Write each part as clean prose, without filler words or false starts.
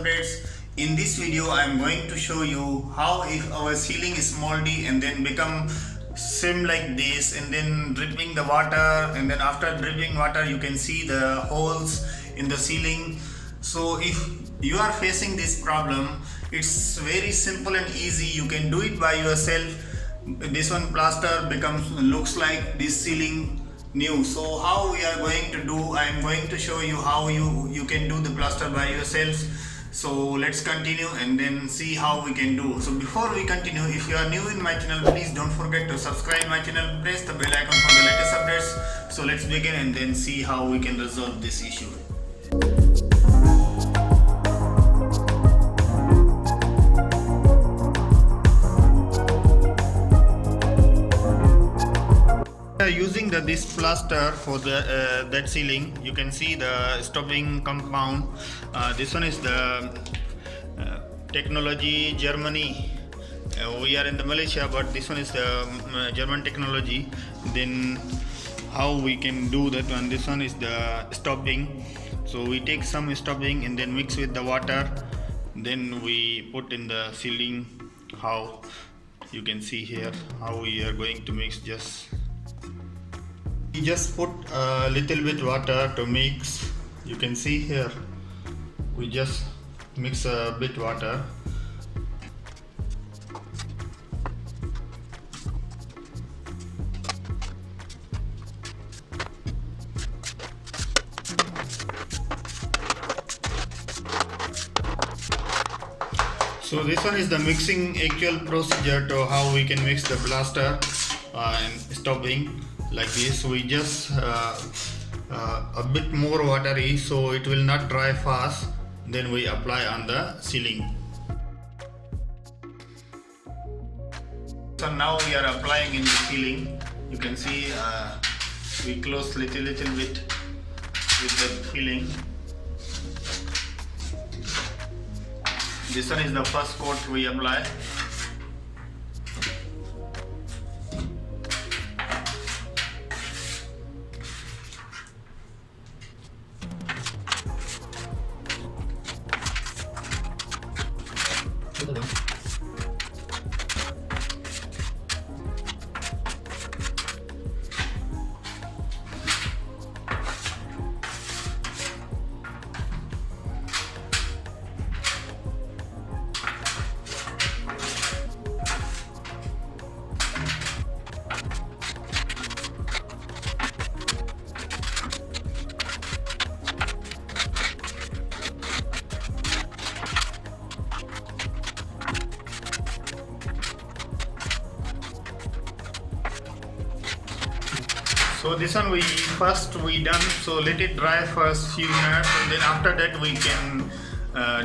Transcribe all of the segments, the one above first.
updates. In this video I am going to show you how if our ceiling is moldy and then become same like this and then dripping the water, and then after dripping water you can see the holes in the ceiling. So if you are facing this problem, it's very simple and easy. You can do it by yourself. This one plaster looks like this ceiling new. So how we are going to do, I am going to show you how you can do the plaster by yourself. So let's continue and then see how we can do. So before we continue, if you are new in my channel, please don't forget to subscribe my channel, press the bell icon for the latest updates. So let's begin and then see how we can resolve this issue. Using this plaster for that ceiling, you can see the stopping compound. This one is the technology Germany. We are in the Malaysia, but this one is the German technology. Then how we can do that one? This one is the stopping. So we take some stopping and then mix with the water. Then we put in the ceiling. How you can see here how we are going to mix. We just put a little bit water to mix. You can see here we just mix a bit water. So this one is the mixing actual procedure to how we can mix the plaster and stopping. Like this, we just a bit more watery so it will not dry fast. Then we apply on the ceiling. So now we are applying in the ceiling. You can see we close little bit with the filling. This one is the first coat we apply. So this one we done, so let it dry first few minutes, and then after that we can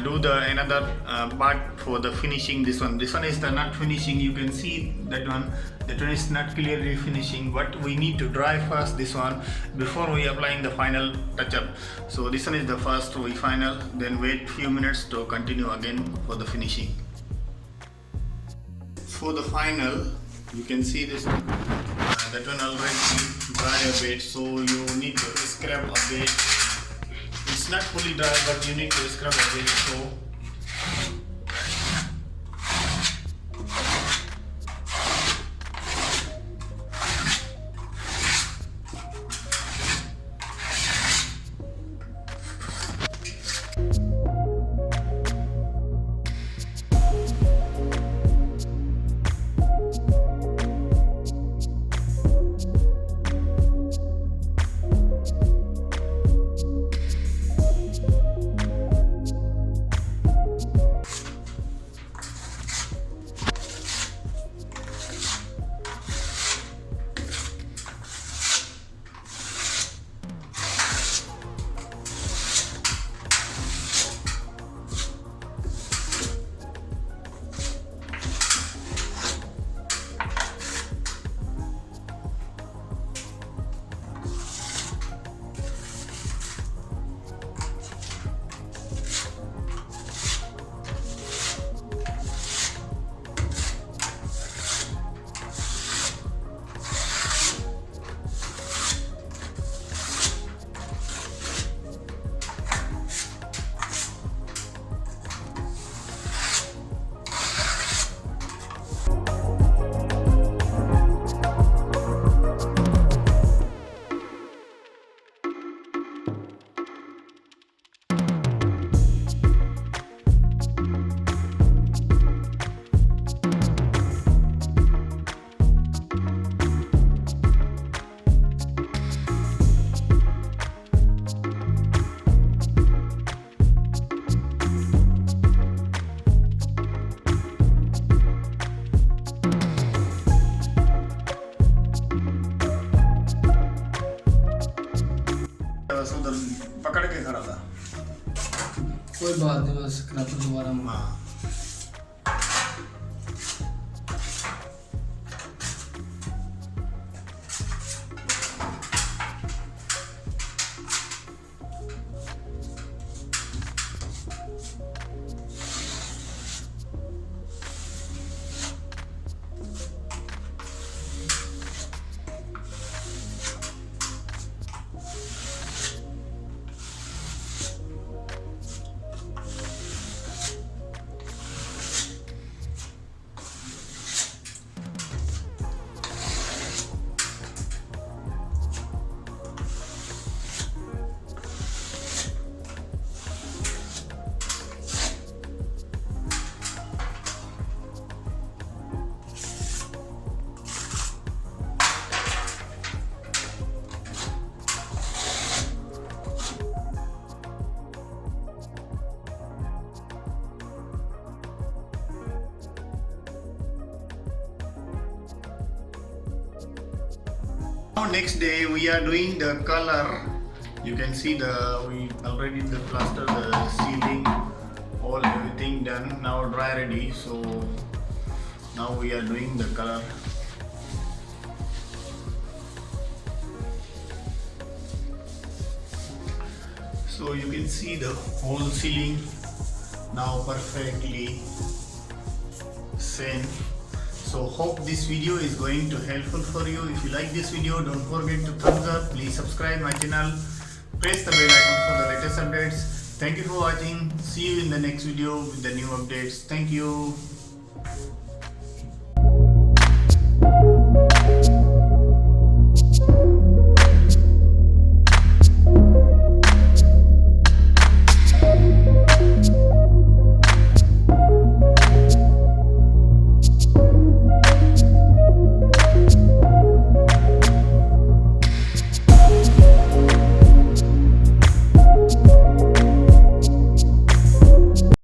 do the another part for the finishing. This one is the not finishing. You can see that one is not clearly finishing, but we need to dry first this one before we applying the final touch up. So this one is the first we final, then wait few minutes to continue again for the finishing. For the final, you can see this one, that one already dry a bit, so you need to scrub a bit. It's not fully dry, but you need to scrub a bit. So کوئی بات نہیں، بس کراتا دوبارہ ہم. ہاں. Now next day we are doing the color. You can see we already the plaster, the ceiling, all everything done. Now dry ready. So now we are doing the color. So you can see the whole ceiling now perfectly same. So hope this video is going to helpful for you. If you like this video, don't forget to thumbs up. Please subscribe my channel. Press the bell icon for the latest updates. Thank you for watching. See you in the next video with the new updates. Thank you.